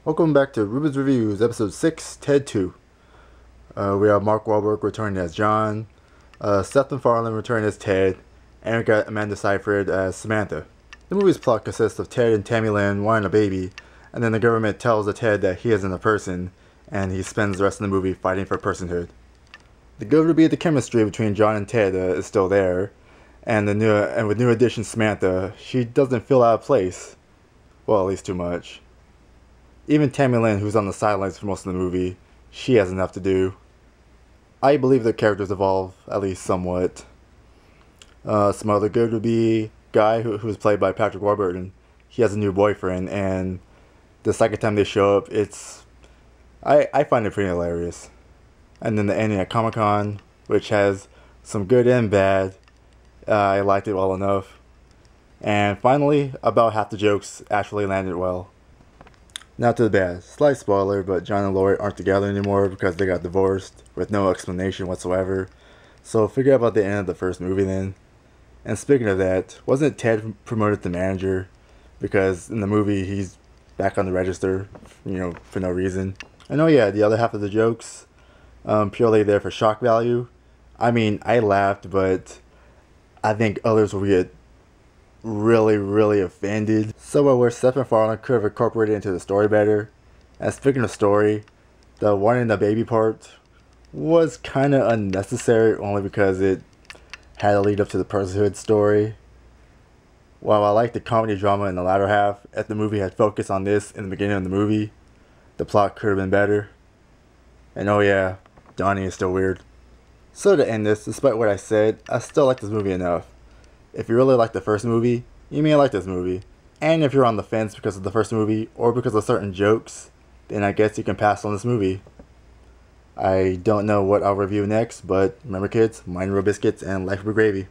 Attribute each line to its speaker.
Speaker 1: Welcome back to Ruben's Reviews, Episode 6, Ted 2. We have Mark Wahlberg returning as John, Seth MacFarlane returning as Ted, and we got Amanda Seyfried as Samantha. The movie's plot consists of Ted and Tammy Lynn wanting a baby, and then the government tells the Ted that he isn't a person, and he spends the rest of the movie fighting for personhood. The good to be the chemistry between John and Ted is still there, and with new addition Samantha, she doesn't feel out of place. Well, at least too much. Even Tammy Lynn, who's on the sidelines for most of the movie, she has enough to do. I believe the characters evolve, at least somewhat. Some other good would be Guy, who's played by Patrick Warburton. He has a new boyfriend, and the second time they show up, I find it pretty hilarious. And then the ending at Comic-Con, which has some good and bad. I liked it well enough. And finally, about half the jokes actually landed well. Now to the bad. Slight spoiler, but John and Lori aren't together anymore because they got divorced with no explanation whatsoever. So figure out about the end of the first movie then. And speaking of that, wasn't Ted promoted to manager? Because in the movie he's back on the register, for no reason. And oh yeah, the other half of the jokes, purely there for shock value. I mean, I laughed, but I think others will get really offended. So where Seth MacFarlane could have incorporated into the story better. And speaking of story, the wanting the baby part was kind of unnecessary only because it had to lead up to the personhood story. While I like the comedy drama in the latter half, if the movie had focused on this in the beginning of the movie, the plot could have been better. And oh yeah, Donnie is still weird. So to end this, despite what I said, I still like this movie enough. If you really like the first movie, you may like this movie. And if you're on the fence because of the first movie, or because of certain jokes, then I guess you can pass on this movie. I don't know what I'll review next, but remember kids, mind your biscuits and life will be gravy.